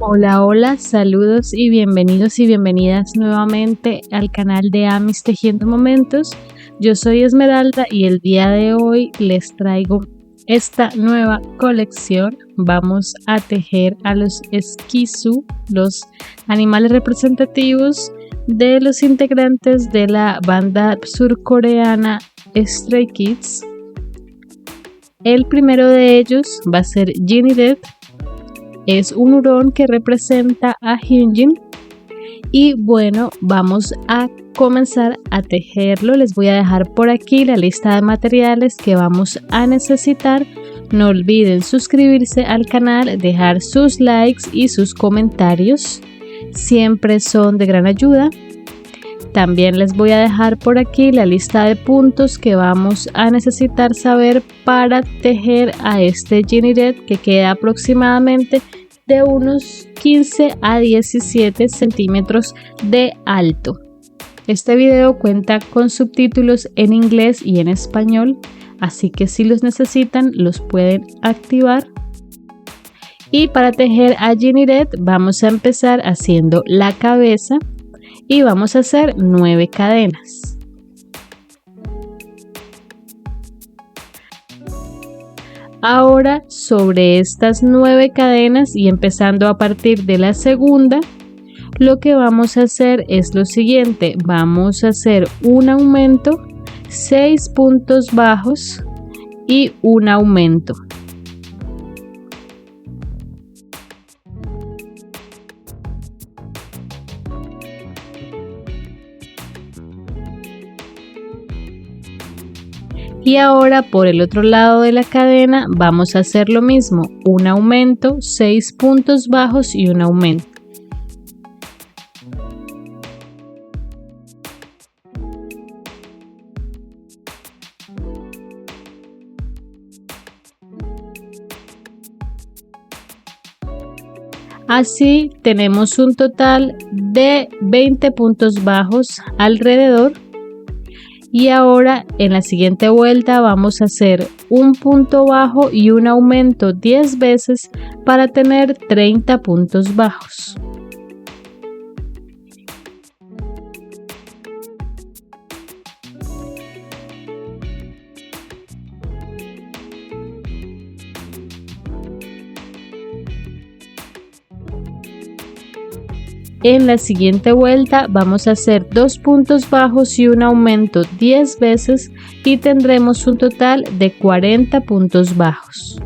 Hola, hola, saludos y bienvenidas nuevamente al canal de Amis Tejiendo Momentos. Yo soy Esmeralda y el día de hoy les traigo esta nueva colección. Vamos a tejer a los esquisú, los animales representativos de los integrantes de la banda surcoreana Stray Kids. El primero de ellos va a ser Jiniret. Es un hurón que representa a Hyunjin. Y bueno, vamos a comenzar a tejerlo. Les voy a dejar por aquí la lista de materiales que vamos a necesitar. No olviden suscribirse al canal, dejar sus likes y sus comentarios. Siempre son de gran ayuda. También les voy a dejar por aquí la lista de puntos que vamos a necesitar saber para tejer a este Jiniret, que queda aproximadamente de unos 15 a 17 centímetros de alto. Este video cuenta con subtítulos en inglés y en español, así que si los necesitan los pueden activar. Y para tejer a Jiniret vamos a empezar haciendo la cabeza y vamos a hacer 9 cadenas. Ahora, sobre estas 9 cadenas y empezando a partir de la segunda, lo que vamos a hacer es lo siguiente: vamos a hacer un aumento, 6 puntos bajos y un aumento. Y ahora por el otro lado de la cadena vamos a hacer lo mismo, un aumento, 6 puntos bajos y un aumento. Así tenemos un total de 20 puntos bajos alrededor. Y ahora en la siguiente vuelta vamos a hacer un punto bajo y un aumento 10 veces para tener 30 puntos bajos. En la siguiente vuelta vamos a hacer 2 puntos bajos y un aumento 10 veces y tendremos un total de 40 puntos bajos.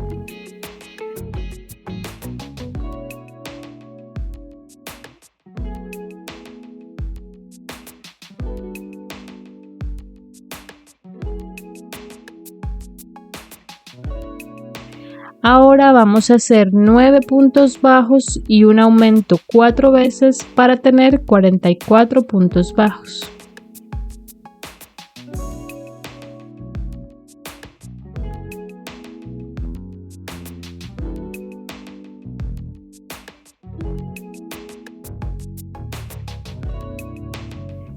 Ahora vamos a hacer 9 puntos bajos y un aumento 4 veces para tener 44 puntos bajos.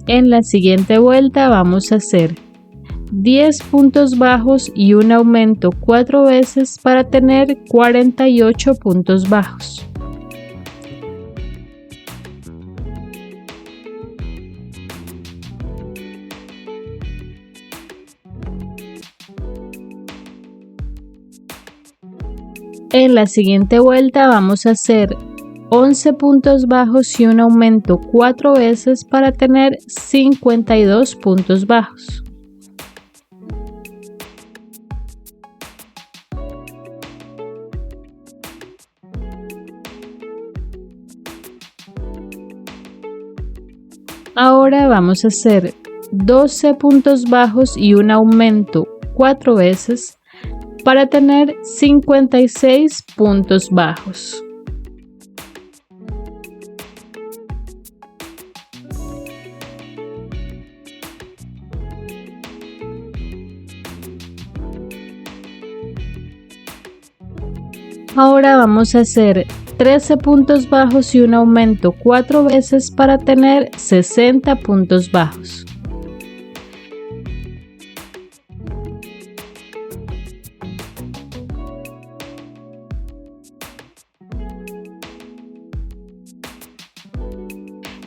En la siguiente vuelta vamos a hacer 10 puntos bajos y un aumento 4 veces para tener 48 puntos bajos. En la siguiente vuelta vamos a hacer 11 puntos bajos y un aumento 4 veces para tener 52 puntos bajos. Ahora vamos a hacer 12 puntos bajos y un aumento 4 veces para tener 56 puntos bajos. Ahora vamos a hacer 13 puntos bajos y un aumento 4 veces para tener 60 puntos bajos.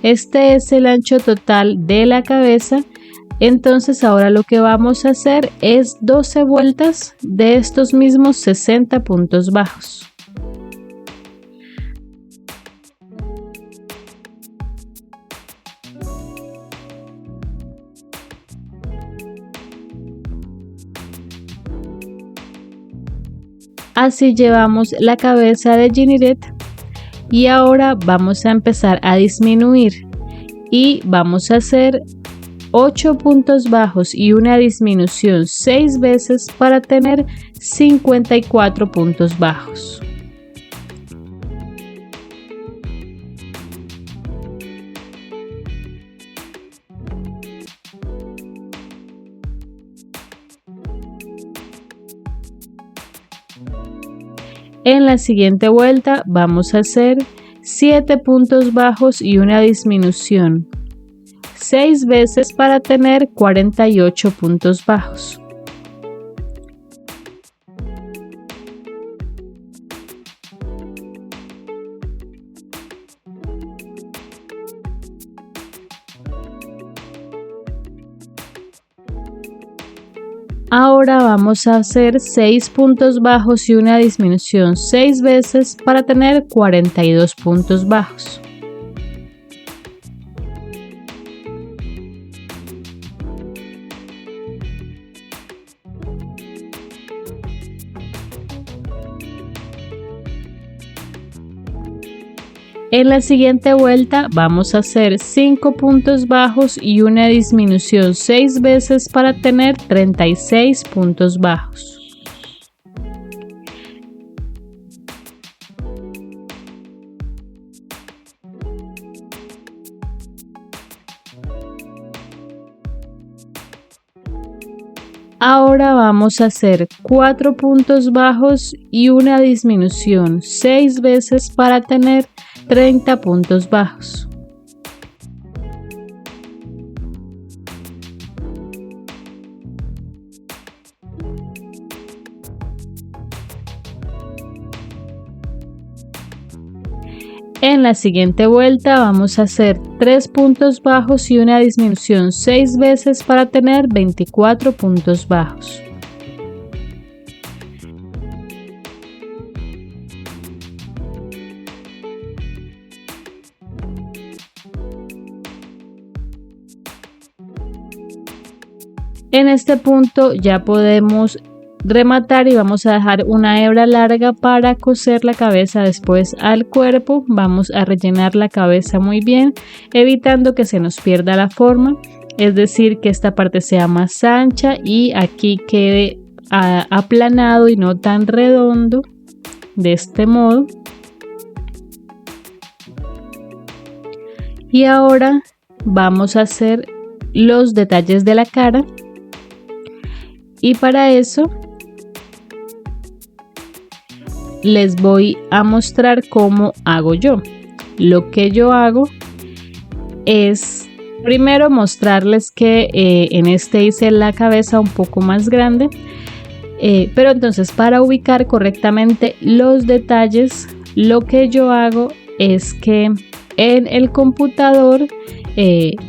Este es el ancho total de la cabeza. Entonces ahora lo que vamos a hacer es 12 vueltas de estos mismos 60 puntos bajos. Así llevamos la cabeza de Ginirette y ahora vamos a empezar a disminuir y vamos a hacer 8 puntos bajos y una disminución 6 veces para tener 54 puntos bajos. En la siguiente vuelta vamos a hacer 7 puntos bajos y una disminución 6 veces para tener 48 puntos bajos. Ahora vamos a hacer 6 puntos bajos y una disminución 6 veces para tener 42 puntos bajos. En la siguiente vuelta vamos a hacer 5 puntos bajos y una disminución 6 veces para tener 36 puntos bajos. Ahora vamos a hacer 4 puntos bajos y una disminución 6 veces para tener 30 puntos bajos. En la siguiente vuelta vamos a hacer 3 puntos bajos y una disminución 6 veces para tener 24 puntos bajos. En este punto ya podemos rematar y vamos a dejar una hebra larga para coser la cabeza después al cuerpo. Vamos a rellenar la cabeza muy bien, evitando que se nos pierda la forma, es decir, que esta parte sea más ancha y aquí quede aplanado y no tan redondo, de este modo. Y ahora vamos a hacer los detalles de la cara, y para eso les voy a mostrar cómo hago yo. Lo que yo hago es primero mostrarles que en este hice la cabeza un poco más grande, pero entonces para ubicar correctamente los detalles, lo que yo hago es que en el computador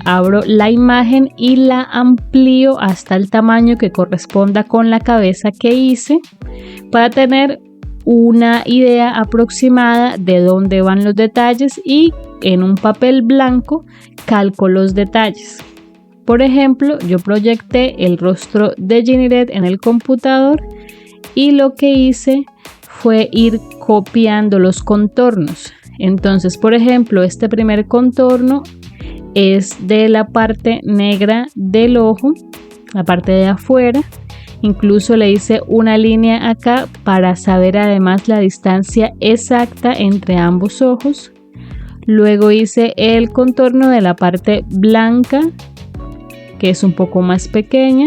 abro la imagen y la amplío hasta el tamaño que corresponda con la cabeza que hice para tener una idea aproximada de dónde van los detalles, y en un papel blanco calco los detalles. Por ejemplo, yo proyecté el rostro de Ginirette en el computador y lo que hice fue ir copiando los contornos. Entonces, por ejemplo, este primer contorno es de la parte negra del ojo, la parte de afuera. Incluso le hice una línea acá para saber además la distancia exacta entre ambos ojos. Luego hice el contorno de la parte blanca, que es un poco más pequeña.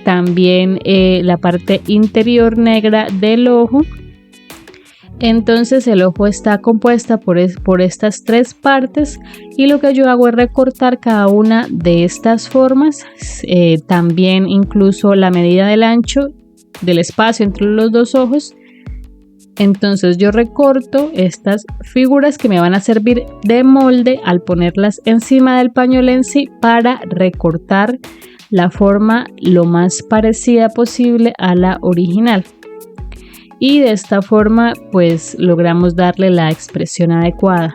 También la parte interior negra del ojo. Entonces el ojo está compuesta por estas 3 partes, y lo que yo hago es recortar cada una de estas formas, también incluso la medida del ancho del espacio entre los 2 ojos, Entonces yo recorto estas figuras que me van a servir de molde al ponerlas encima del pañolensi para recortar la forma lo más parecida posible a la original. Y de esta forma pues logramos darle la expresión adecuada.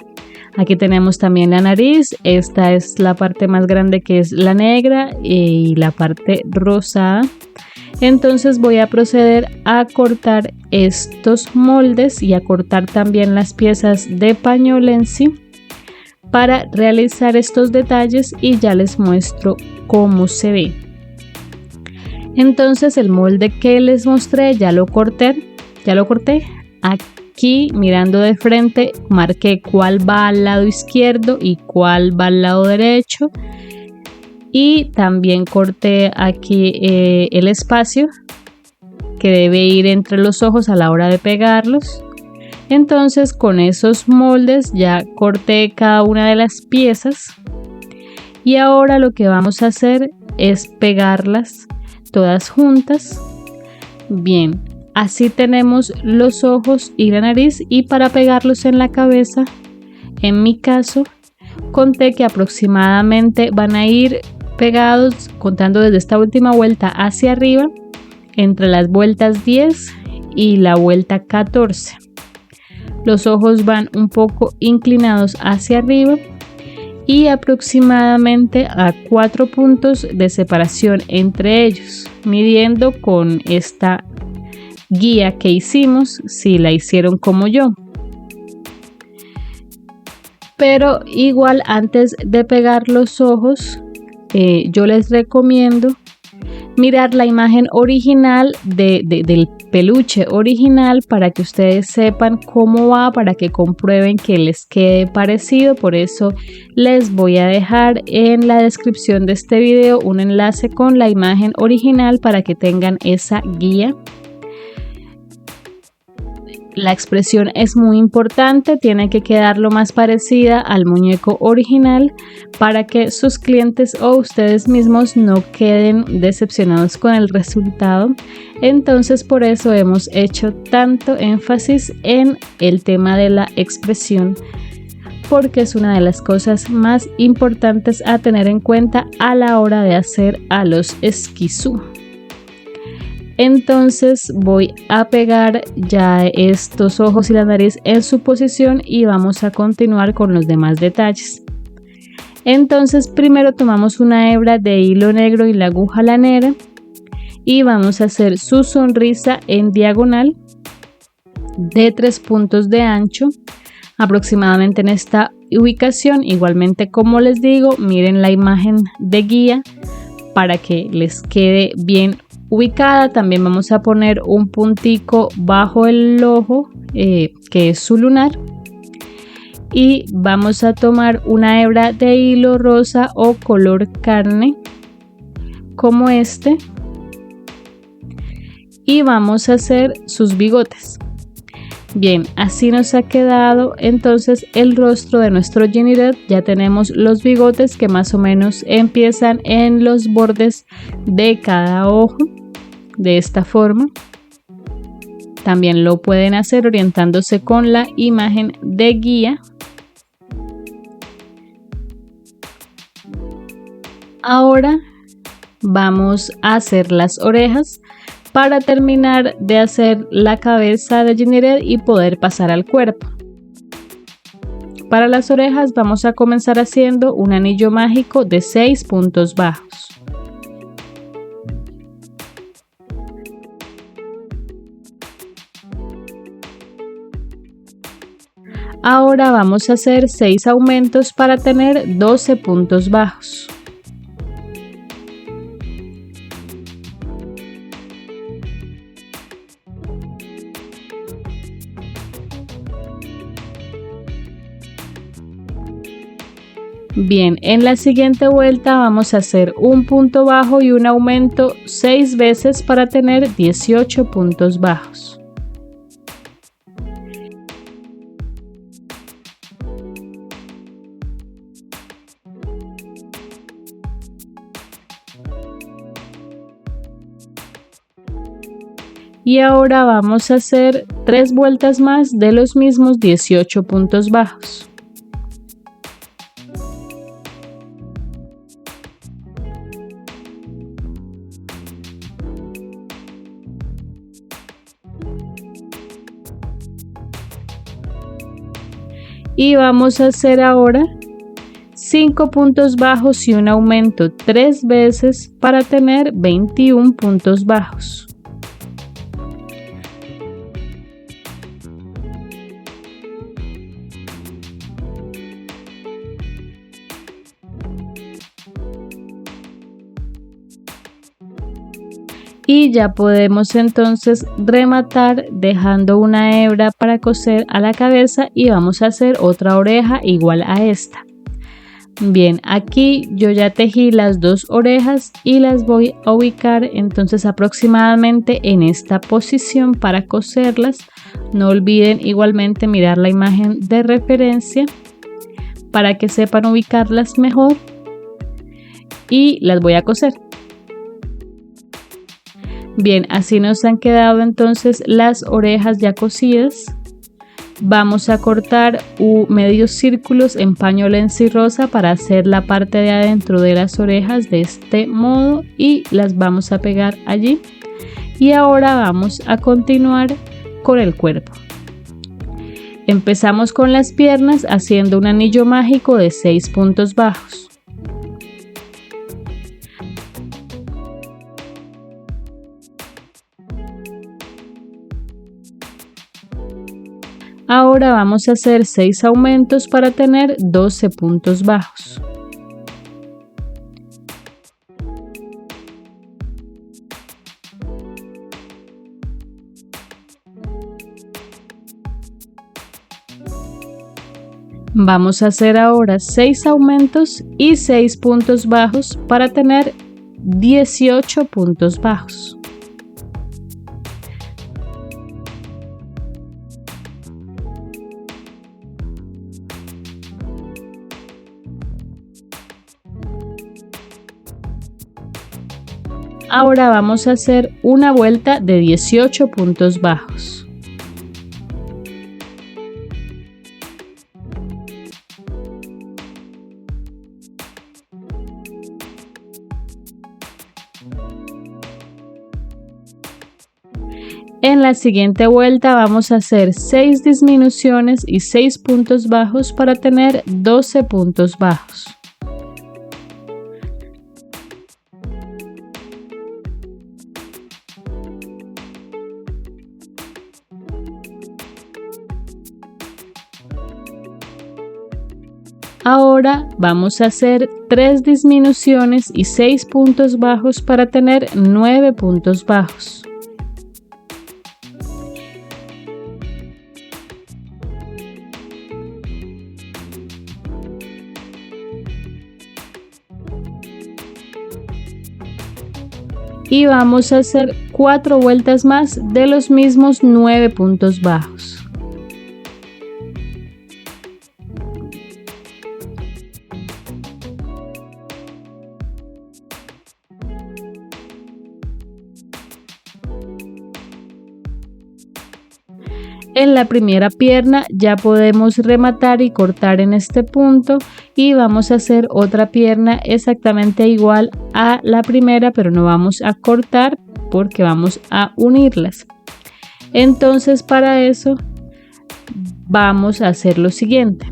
Aquí tenemos también la nariz, esta es la parte más grande que es la negra y la parte rosada. Entonces voy a proceder a cortar estos moldes y a cortar también las piezas de pañolensi para realizar estos detalles y ya les muestro cómo se ve. Entonces el molde que les mostré ya lo corté. Aquí mirando de frente marqué cuál va al lado izquierdo y cuál va al lado derecho. Y también corté aquí el espacio que debe ir entre los ojos a la hora de pegarlos. Entonces con esos moldes ya corté cada una de las piezas. Y ahora lo que vamos a hacer es pegarlas todas juntas. Bien, así tenemos los ojos y la nariz. Y para pegarlos en la cabeza, en mi caso, conté que aproximadamente van a ir pegados, contando desde esta última vuelta hacia arriba, entre las vueltas 10 y la vuelta 14. Los ojos van un poco inclinados hacia arriba y aproximadamente a 4 puntos de separación entre ellos, midiendo con esta guía que hicimos, si la hicieron como yo. Pero igual antes de pegar los ojos, yo les recomiendo mirar la imagen original del peluche original para que ustedes sepan cómo va, para que comprueben que les quede parecido. Por eso les voy a dejar en la descripción de este video un enlace con la imagen original para que tengan esa guía. La expresión es muy importante, tiene que quedar lo más parecida al muñeco original para que sus clientes o ustedes mismos no queden decepcionados con el resultado. Entonces por eso hemos hecho tanto énfasis en el tema de la expresión, porque es una de las cosas más importantes a tener en cuenta a la hora de hacer a los esquizú. Entonces voy a pegar ya estos ojos y la nariz en su posición y vamos a continuar con los demás detalles. Entonces primero tomamos una hebra de hilo negro y la aguja lanera y vamos a hacer su sonrisa en diagonal de 3 puntos de ancho, aproximadamente en esta ubicación. Igualmente, como les digo, miren la imagen de guía para que les quede bien ubicada. También vamos a poner un puntico bajo el ojo que es su lunar, y vamos a tomar una hebra de hilo rosa o color carne como este y vamos a hacer sus bigotes. Bien, así nos ha quedado entonces el rostro de nuestro Ginny Red. Ya tenemos los bigotes que más o menos empiezan en los bordes de cada ojo, de esta forma. También lo pueden hacer orientándose con la imagen de guía. Ahora vamos a hacer las orejas para terminar de hacer la cabeza de Ginny Red y poder pasar al cuerpo. Para las orejas vamos a comenzar haciendo un anillo mágico de 6 puntos bajos. Ahora vamos a hacer 6 aumentos para tener 12 puntos bajos. Bien, en la siguiente vuelta vamos a hacer un punto bajo y un aumento 6 veces para tener 18 puntos bajos. Y ahora vamos a hacer 3 vueltas más de los mismos 18 puntos bajos. Y vamos a hacer ahora 5 puntos bajos y un aumento 3 veces para tener 21 puntos bajos. Y ya podemos entonces rematar dejando una hebra para coser a la cabeza y vamos a hacer otra oreja igual a esta. Bien, aquí yo ya tejí las 2 orejas y las voy a ubicar entonces aproximadamente en esta posición para coserlas. No olviden igualmente mirar la imagen de referencia para que sepan ubicarlas mejor y las voy a coser. Bien, así nos han quedado entonces las orejas ya cosidas. Vamos a cortar medios círculos en paño lenzi rosa para hacer la parte de adentro de las orejas de este modo y las vamos a pegar allí. Y ahora vamos a continuar con el cuerpo. Empezamos con las piernas haciendo un anillo mágico de 6 puntos bajos. Ahora vamos a hacer 6 aumentos para tener 12 puntos bajos. Vamos a hacer ahora 6 aumentos y 6 puntos bajos para tener 18 puntos bajos. Ahora vamos a hacer una vuelta de 18 puntos bajos. En la siguiente vuelta vamos a hacer 6 disminuciones y 6 puntos bajos para tener 12 puntos bajos. Ahora vamos a hacer 3 disminuciones y 6 puntos bajos para tener 9 puntos bajos. Y vamos a hacer 4 vueltas más de los mismos 9 puntos bajos. En la primera pierna ya podemos rematar y cortar en este punto y vamos a hacer otra pierna exactamente igual a la primera, pero no vamos a cortar porque vamos a unirlas. Entonces para eso vamos a hacer lo siguiente.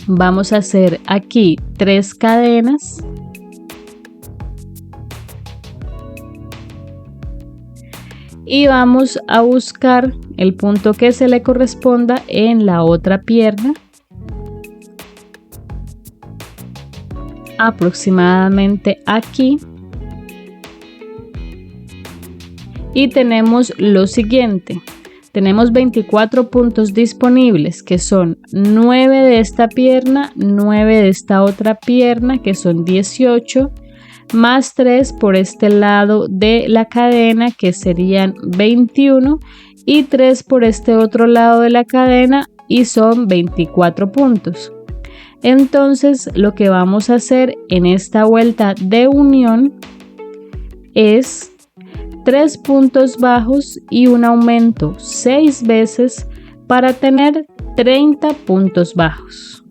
Vamos a hacer aquí 3 cadenas. Y vamos a buscar el punto que se le corresponda en la otra pierna, aproximadamente aquí. Y tenemos lo siguiente: tenemos 24 puntos disponibles, que son 9 de esta pierna, 9 de esta otra pierna, que son 18, más 3 por este lado de la cadena, que serían 21, y 3 por este otro lado de la cadena, y son 24 puntos. Entonces lo que vamos a hacer en esta vuelta de unión es 3 puntos bajos y un aumento 6 veces para tener 30 puntos bajos.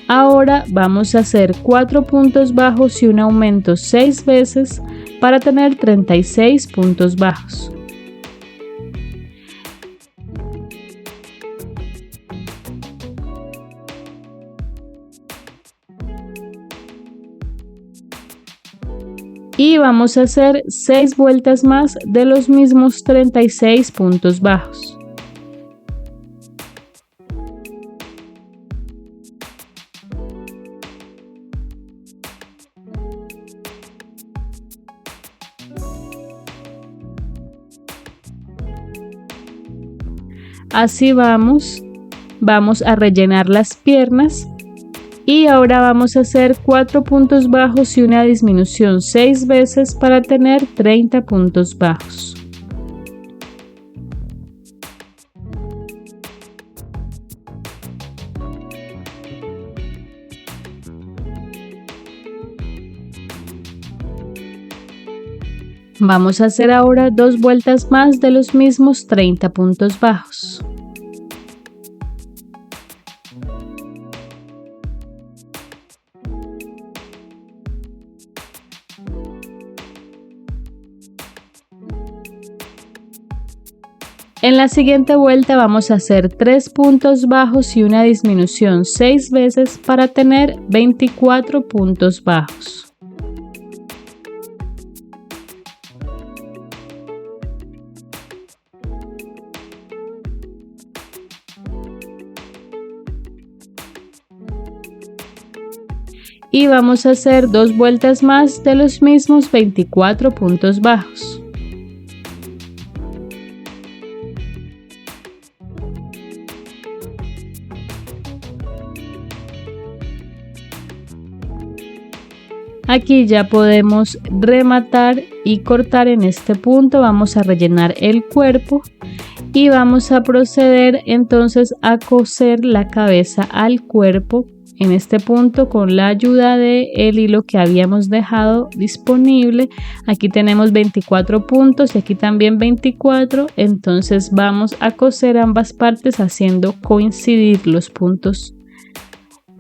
Ahora vamos a hacer 4 puntos bajos y un aumento 6 veces para tener 36 puntos bajos. Y vamos a hacer 6 vueltas más de los mismos 36 puntos bajos. Así vamos a rellenar las piernas y ahora vamos a hacer 4 puntos bajos y una disminución 6 veces para tener 30 puntos bajos. Vamos a hacer ahora 2 vueltas más de los mismos 30 puntos bajos. En la siguiente vuelta vamos a hacer 3 puntos bajos y una disminución 6 veces para tener 24 puntos bajos. Y vamos a hacer 2 vueltas más de los mismos 24 puntos bajos. Aquí ya podemos rematar y cortar en este punto. Vamos a rellenar el cuerpo y vamos a proceder entonces a coser la cabeza al cuerpo en este punto con la ayuda del hilo que habíamos dejado disponible. Aquí tenemos 24 puntos y aquí también 24, entonces vamos a coser ambas partes haciendo coincidir los puntos.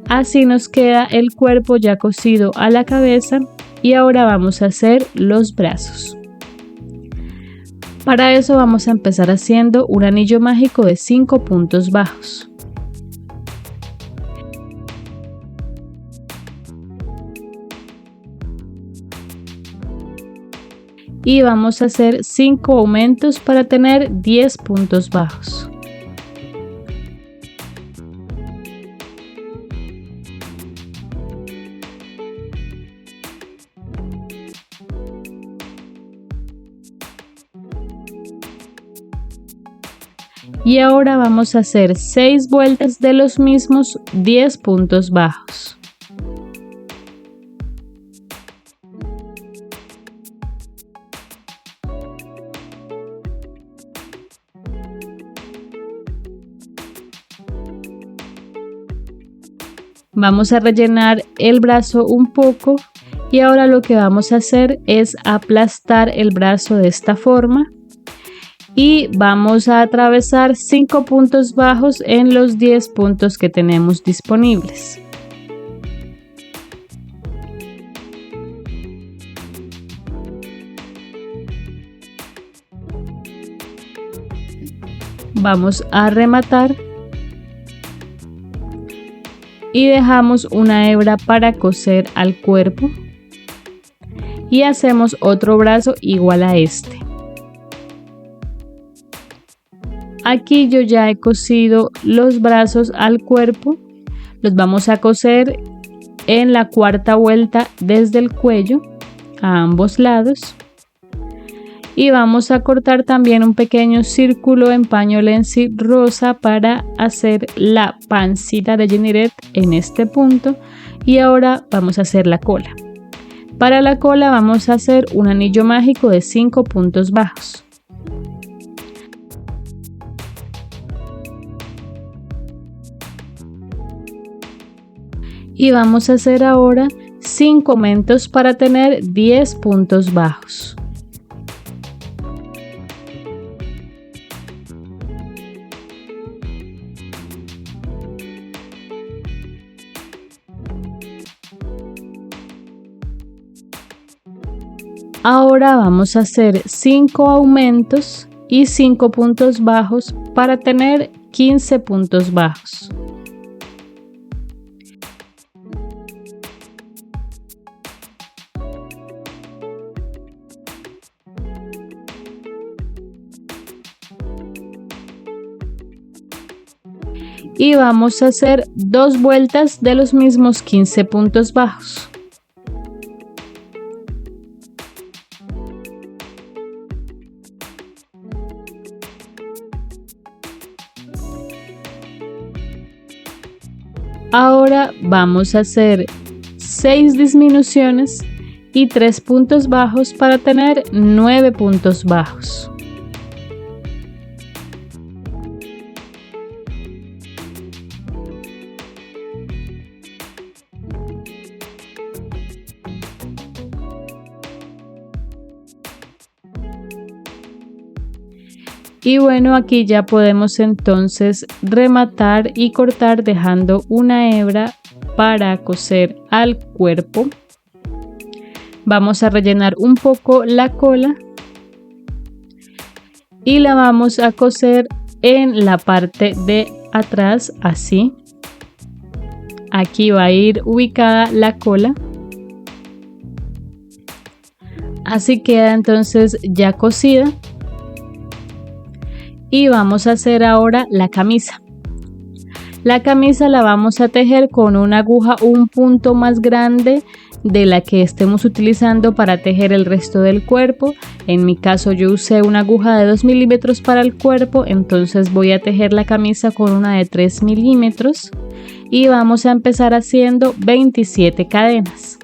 Así nos queda el cuerpo ya cosido a la cabeza y ahora vamos a hacer los brazos. Para eso vamos a empezar haciendo un anillo mágico de 5 puntos bajos. Y vamos a hacer 5 aumentos para tener 10 puntos bajos. Y ahora vamos a hacer 6 vueltas de los mismos 10 puntos bajos. Vamos a rellenar el brazo un poco y ahora lo que vamos a hacer es aplastar el brazo de esta forma y vamos a atravesar 5 puntos bajos en los 10 puntos que tenemos disponibles. Vamos a rematar y dejamos una hebra para coser al cuerpo y hacemos otro brazo igual a este. Aquí yo ya he cosido los brazos al cuerpo, los vamos a coser en la cuarta vuelta desde el cuello a ambos lados y vamos a cortar también un pequeño círculo en paño lenzi rosa para hacer la pancita de Jenniret en este punto y ahora vamos a hacer la cola. Para la cola vamos a hacer un anillo mágico de 5 puntos bajos. Y vamos a hacer ahora 5 aumentos para tener 10 puntos bajos. Ahora vamos a hacer 5 aumentos y 5 puntos bajos para tener 15 puntos bajos. Y vamos a hacer 2 vueltas de los mismos 15 puntos bajos. Ahora vamos a hacer 6 disminuciones y 3 puntos bajos para tener 9 puntos bajos. Y bueno, aquí ya podemos entonces rematar y cortar dejando una hebra para coser al cuerpo. Vamos a rellenar un poco la cola y la vamos a coser en la parte de atrás, así. Aquí va a ir ubicada la cola. Así queda entonces ya cosida. Y vamos a hacer ahora la camisa. La camisa la vamos a tejer con una aguja un punto más grande de la que estemos utilizando para tejer el resto del cuerpo. En mi caso yo usé una aguja de 2 milímetros para el cuerpo, entonces voy a tejer la camisa con una de 3 milímetros y vamos a empezar haciendo 27 cadenas.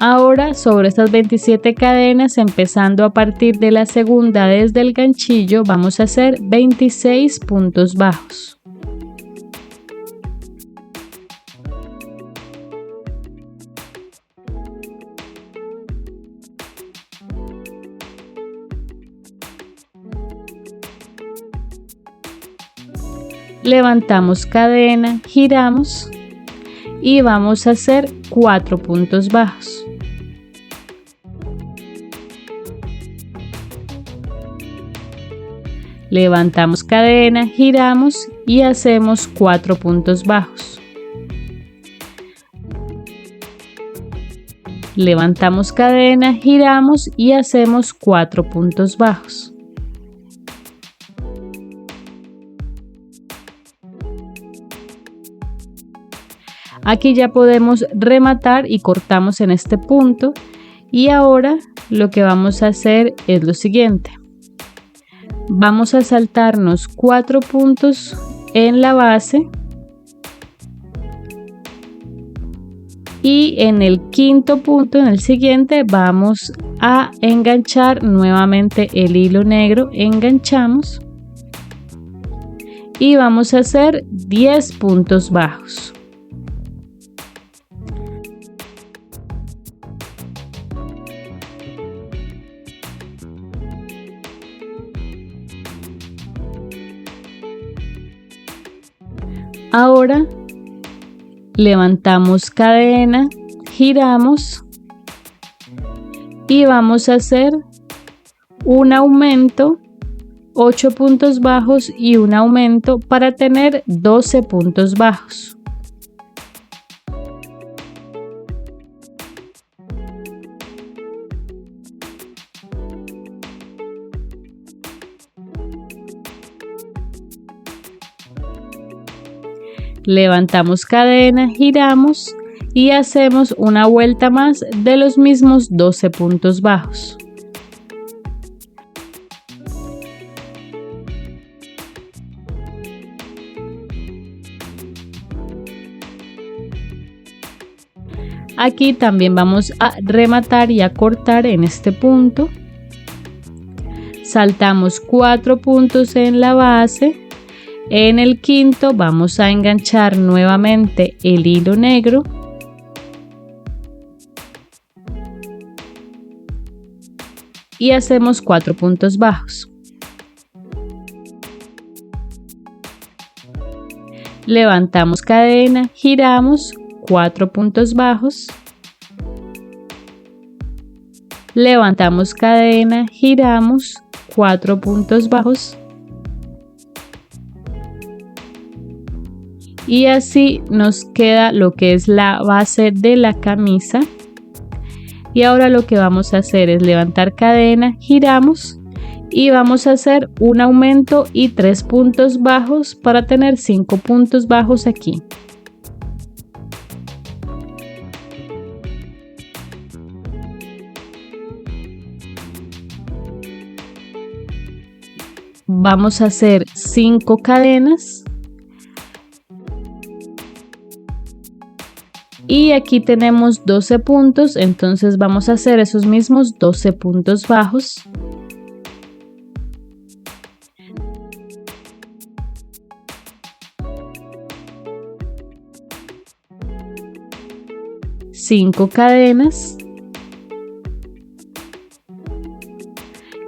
Ahora sobre estas 27 cadenas, empezando a partir de la segunda desde el ganchillo, vamos a hacer 26 puntos bajos. Levantamos cadena, giramos y vamos a hacer 4 puntos bajos. Levantamos cadena, giramos y hacemos 4 puntos bajos. Levantamos cadena, giramos y hacemos 4 puntos bajos. Aquí ya podemos rematar y cortamos en este punto. Y ahora lo que vamos a hacer es lo siguiente. Vamos a saltarnos 4 puntos en la base y en el quinto punto, en el siguiente, vamos a enganchar nuevamente el hilo negro. Enganchamos y vamos a hacer 10 puntos bajos. Ahora levantamos cadena, giramos y vamos a hacer un aumento, 8 puntos bajos y un aumento para tener 12 puntos bajos. Levantamos cadena, giramos y hacemos una vuelta más de los mismos 12 puntos bajos. Aquí también vamos a rematar y a cortar en este punto. Saltamos 4 puntos en la base. En el quinto vamos a enganchar nuevamente el hilo negro. Y hacemos 4 puntos bajos. Levantamos cadena, giramos, 4 puntos bajos. Levantamos cadena, giramos, 4 puntos bajos. Y así nos queda lo que es la base de la camisa. Y ahora lo que vamos a hacer es levantar cadena, giramos y vamos a hacer un aumento y 3 puntos bajos para tener 5 puntos bajos aquí. Vamos a hacer 5 cadenas. Y aquí tenemos 12 puntos, entonces vamos a hacer esos mismos 12 puntos bajos. Cinco cadenas.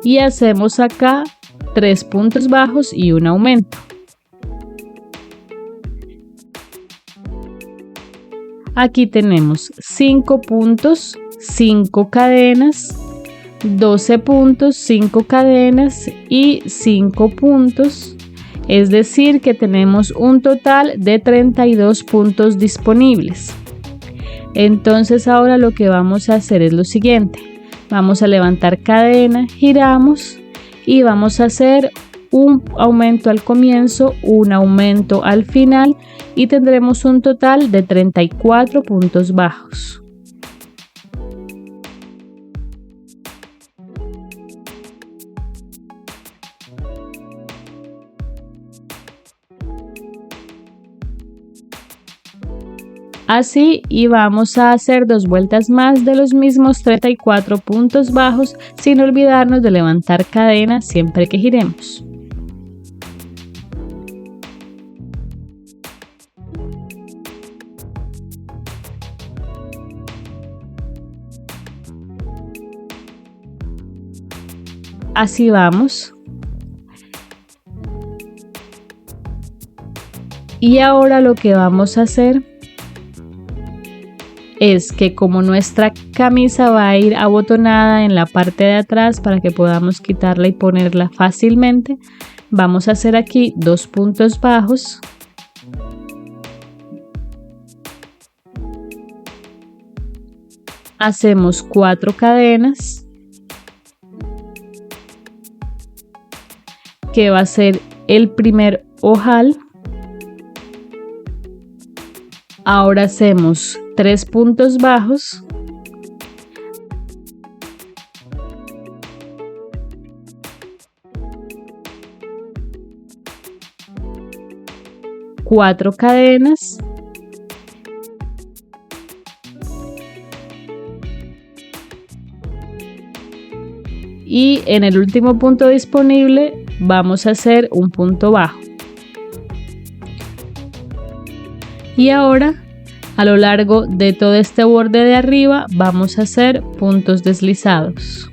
Y hacemos acá 3 puntos bajos y un aumento. Aquí tenemos 5 puntos, 5 cadenas, 12 puntos, 5 cadenas y 5 puntos. Es decir que tenemos un total de 32 puntos disponibles. Entonces ahora lo que vamos a hacer es lo siguiente. Vamos a levantar cadena, giramos y vamos a hacer un aumento al comienzo, un aumento al final y tendremos un total de 34 puntos bajos. Así, y vamos a hacer 2 vueltas más de los mismos 34 puntos bajos sin olvidarnos de levantar cadena siempre que giremos. Así vamos. Y ahora lo que vamos a hacer es que como nuestra camisa va a ir abotonada en la parte de atrás para que podamos quitarla y ponerla fácilmente, vamos a hacer aquí 2 puntos bajos. Hacemos 4 cadenas. Que va a ser el primer ojal. Ahora hacemos 3 puntos bajos. Cuatro cadenas. Y en el último punto disponible vamos a hacer un punto bajo. Y ahora a lo largo de todo este borde de arriba vamos a hacer puntos deslizados.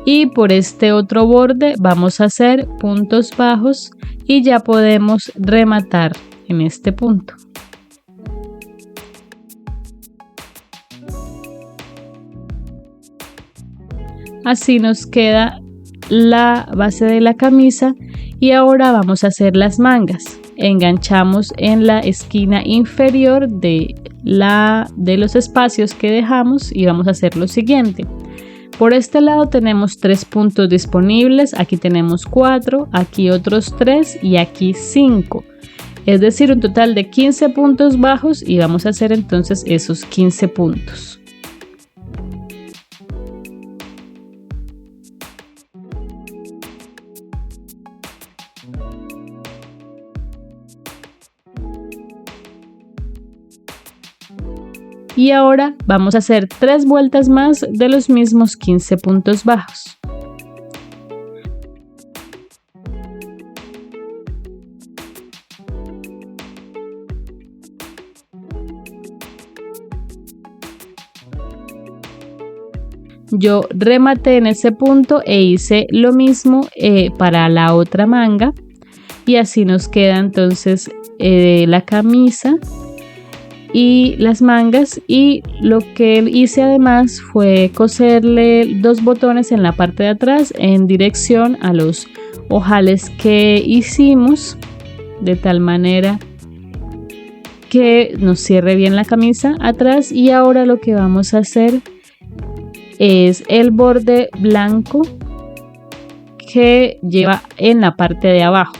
Y por este otro borde vamos a hacer puntos bajos y ya podemos rematar en este punto. Así nos queda la base de la camisa y ahora vamos a hacer las mangas. Enganchamos en la esquina inferior de los espacios que dejamos y vamos a hacer lo siguiente. Por este lado tenemos 3 puntos disponibles, aquí tenemos 4, aquí otros 3 y aquí 5. Es decir, un total de 15 puntos bajos y vamos a hacer entonces esos 15 puntos. Y ahora vamos a hacer 3 vueltas más de los mismos 15 puntos bajos. Yo rematé en ese punto e hice lo mismo para la otra manga, y así nos queda entonces la camisa y las mangas. Y lo que hice además fue coserle 2 botones en la parte de atrás en dirección a los ojales que hicimos, de tal manera que nos cierre bien la camisa atrás. Y ahora lo que vamos a hacer es el borde blanco que lleva en la parte de abajo.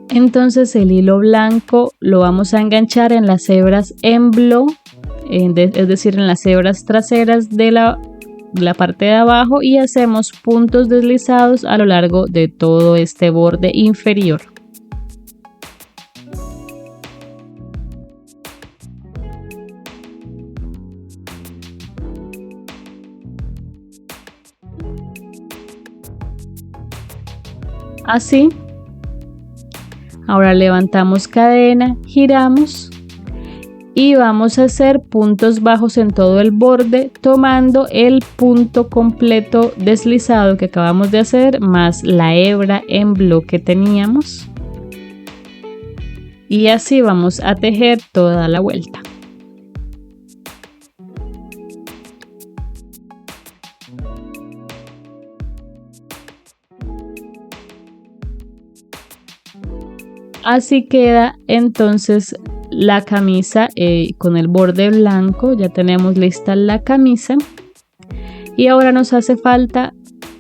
Entonces el hilo blanco lo vamos a enganchar en las hebras en blow, es decir, en las hebras traseras de la parte de abajo, y hacemos puntos deslizados a lo largo de todo este borde inferior. Así. Ahora levantamos cadena, giramos y vamos a hacer puntos bajos en todo el borde, tomando el punto completo deslizado que acabamos de hacer más la hebra en bloque que teníamos, y así vamos a tejer toda la vuelta. Así queda entonces la camisa con el borde blanco. Ya tenemos lista la camisa y ahora nos hace falta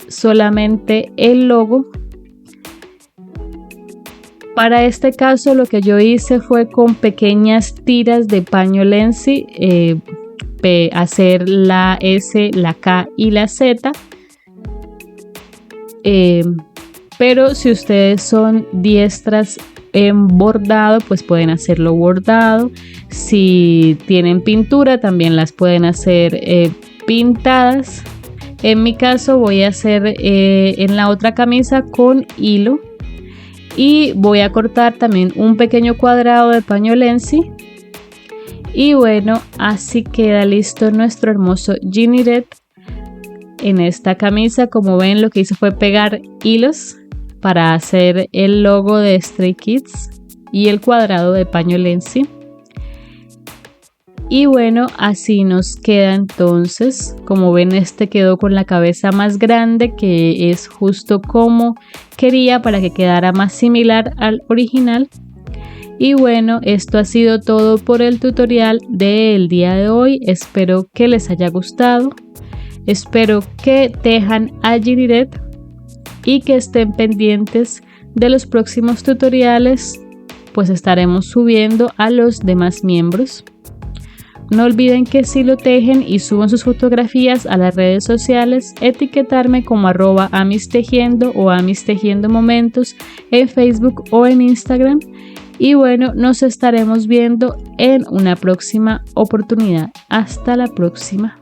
solamente el logo. Para este caso lo que yo hice fue con pequeñas tiras de paño Lenzi hacer la S, la K y la Z. Pero si ustedes son diestras en bordado, pues pueden hacerlo bordado. Si tienen pintura, también las pueden hacer pintadas. En mi caso voy a hacer en la otra camisa con hilo, y voy a cortar también un pequeño cuadrado de paño Lenzi. Y bueno, así queda listo nuestro hermoso Ginnyret en esta camisa. Como ven, lo que hice fue pegar hilos para hacer el logo de Stray Kids y el cuadrado de paño Lenzi. Y bueno, así nos queda entonces. Como ven, este quedó con la cabeza más grande, que es justo como quería, para que quedara más similar al original. Y bueno, esto ha sido todo por el tutorial del día de hoy. Espero que les haya gustado. Espero que tejan a Ginnyret y que estén pendientes de los próximos tutoriales, pues estaremos subiendo a los demás miembros. No olviden que si lo tejen y suben sus fotografías a las redes sociales, etiquetarme como @amistejiendo o amistejiendomomentos en Facebook o en Instagram. Y bueno, nos estaremos viendo en una próxima oportunidad. Hasta la próxima.